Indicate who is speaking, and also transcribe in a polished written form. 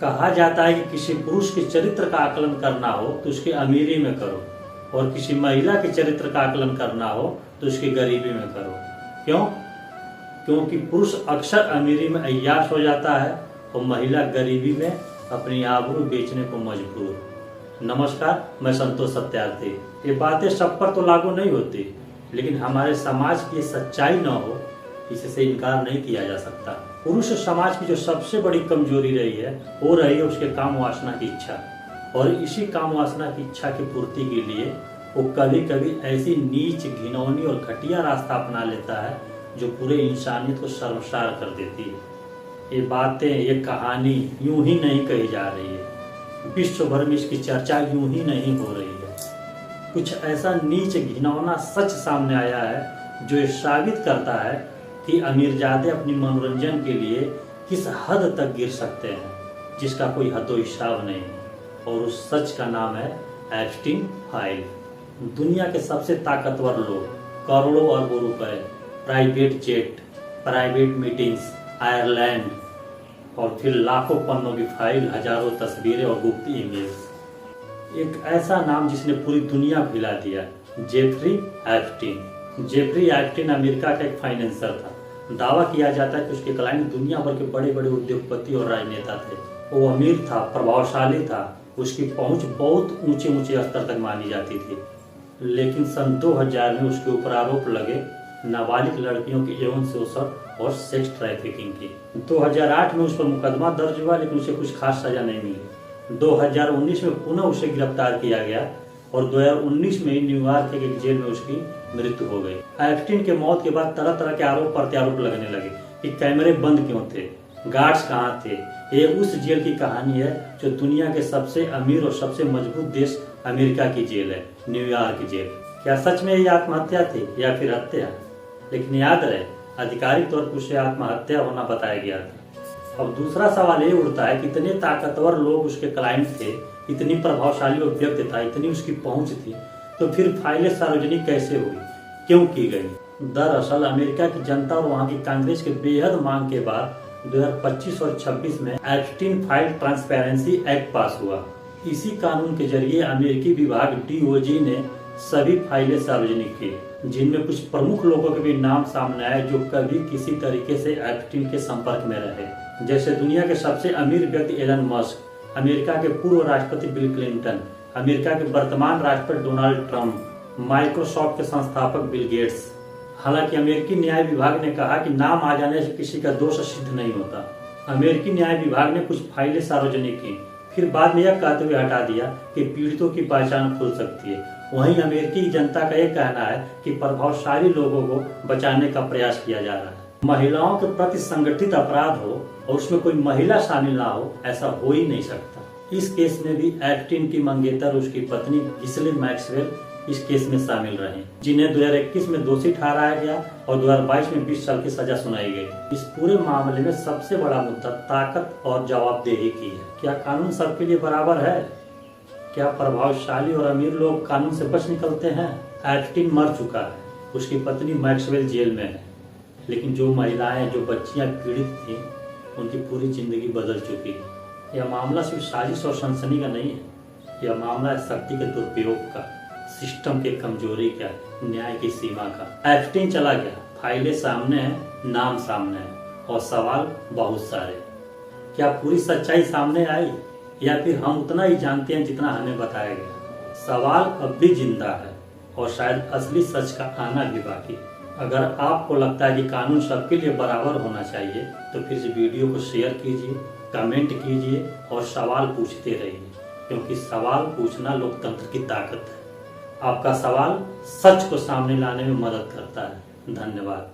Speaker 1: कहा जाता है कि किसी पुरुष के चरित्र का आकलन करना हो तो उसकी अमीरी में करो और किसी महिला के चरित्र का आकलन करना हो तो उसकी गरीबी में करो। क्यों? क्योंकि पुरुष अक्सर अमीरी में अय्याश हो जाता है और महिला गरीबी में अपनी आबरू बेचने को मजबूर। नमस्कार, मैं संतोष सत्यार्थी। ये बातें सब पर तो लागू नहीं होती, लेकिन हमारे समाज की सच्चाई न हो इससे इनकार नहीं किया जा सकता। पुरुष समाज की जो सबसे बड़ी कमजोरी रही है वो रही है उसके काम वासना की इच्छा, और इसी काम वासना की इच्छा की पूर्ति के लिए वो कभी कभी ऐसी नीच, घिनौनी और घटिया रास्ता अपना लेता है जो पूरे इंसानियत को शर्मसार कर देती है। ये बातें, ये कहानी यूं ही नहीं कही जा रही है, विश्व भर में इसकी चर्चा यूं ही नहीं हो रही है। कुछ ऐसा नीच, घिनौना सच सामने आया है जो ये साबित करता है कि अमीरजादे अपनी मनोरंजन के लिए किस हद तक गिर सकते हैं जिसका कोई हद हिसाब नहीं। और उस सच का नाम है एप्स्टीन फाइल। दुनिया के सबसे ताकतवर लोग, करोड़ों अरबों रुपए, private jet, private meetings, Ireland और फिर लाखों पन्नों की फाइल, हजारों तस्वीरें और गुप्त ईमेल्स। एक ऐसा नाम जिसने पूरी दुनिया हिला दिया, Jeffrey Epstein. Jeffrey Epstein America का एक फाइनेंसर था। दावा किया जाता है कि उसके क्लाइंट दुनिया भर के बड़े बड़े उद्योगपति और राजनेता थे। वो अमीर था, प्रभावशाली था, उसकी पहुंच बहुत ऊंचे ऊंचे स्तर तक मानी जाती थी। लेकिन सन 2000 में उसके ऊपर आरोप लगे नाबालिग लड़कियों की यौन शोषण और सेक्स ट्रैफिकिंग की। 2008 में उस पर मुकदमा दर्ज हुआ, लेकिन उसे कुछ खास सजा नहीं मिली। 2019 में पुनः उसे गिरफ्तार किया गया और 2019 में न्यूयॉर्क के एक जेल में उसकी मृत्यु हो गई। एप्स्टीन के मौत के बाद तरह तरह के आरोप प्रत्यारोप लगने लगे कि कैमरे बंद क्यों थे, गार्ड्स कहाँ थे। ये उस जेल की कहानी है जो दुनिया के सबसे अमीर और सबसे मजबूत देश अमेरिका की जेल है, न्यूयॉर्क जेल। क्या सच में ये आत्महत्या थी या फिर हत्या? लेकिन याद रहे, आधिकारिक तौर पर उसे आत्महत्या होना बताया गया था। अब दूसरा सवाल ये उठता है कि इतने ताकतवर लोग उसके क्लाइंट थे, इतनी प्रभावशाली वो व्यक्ति था, इतनी उसकी पहुंच थी, तो फिर फाइलें सार्वजनिक कैसे हुई, क्यों की गई? दरअसल अमेरिका की जनता और वहां की कांग्रेस के बेहद मांग के बाद 2025 और 26 में एप्स्टीन फाइल ट्रांसपेरेंसी एक्ट पास हुआ। इसी कानून के जरिए अमेरिकी विभाग DOJ ने सभी फाइलें सार्वजनिक की, जिनमें कुछ प्रमुख लोगों के भी नाम सामने आए जो कभी किसी तरीके से एप्स्टीन के संपर्क में रहे। जैसे दुनिया के सबसे अमीर व्यक्ति एलन मस्क, अमेरिका के पूर्व राष्ट्रपति बिल क्लिंटन, अमेरिका के वर्तमान राष्ट्रपति डोनाल्ड ट्रंप, माइक्रोसॉफ्ट के संस्थापक बिल गेट्स। हालांकि अमेरिकी न्याय विभाग ने कहा कि नाम आ जाने से किसी का दोष सिद्ध नहीं होता। अमेरिकी न्याय विभाग ने कुछ फाइलें सार्वजनिक की, फिर बाद में यह कहते हुए हटा दिया कि पीड़ितों की पहचान खुल सकती है। वहीं अमेरिकी जनता का यह कहना है कि प्रभावशाली लोगों को बचाने का प्रयास किया जा रहा है। महिलाओं के प्रति संगठित अपराध हो और उसमें कोई महिला शामिल ना हो, ऐसा हो ही नहीं सकता। इस केस में भी एप्स्टीन की मंगेतर उसकी पत्नी गिहिसलेन मैक्सवेल इस केस में शामिल रहे, जिन्हें 2021 में दोषी ठहराया गया और 2022 में 20 साल की सजा सुनाई गई। इस पूरे मामले में सबसे बड़ा मुद्दा ताकत और जवाबदेही की है। क्या कानून सबके लिए बराबर है? क्या प्रभावशाली और अमीर लोग कानून से बच निकलते हैं? एप्स्टीन मर चुका है, उसकी पत्नी मैक्सवेल जेल में है, लेकिन जो महिलाएं, जो बच्चियां पीड़ित थी, उनकी पूरी जिंदगी बदल चुकी है। यह मामला सिर्फ साजिश और सनसनी का नहीं है, यह मामला है शक्ति के दुरुपयोग का, सिस्टम के कमजोरी का, न्याय की सीमा का। एप्स्टीन चला गया, फाइलें सामने हैं, नाम सामने है और सवाल बहुत सारे। क्या पूरी सच्चाई सामने आई या फिर हम उतना ही जानते हैं जितना हमें बताया गया? सवाल अब भी जिंदा है और शायद असली सच का आना भी बाकी। अगर आपको लगता है कि कानून सबके लिए बराबर होना चाहिए तो फिर इस वीडियो को शेयर कीजिए, कमेंट कीजिए और सवाल पूछते रहिए, क्योंकि सवाल पूछना लोकतंत्र की ताकत है। आपका सवाल सच को सामने लाने में मदद करता है। धन्यवाद।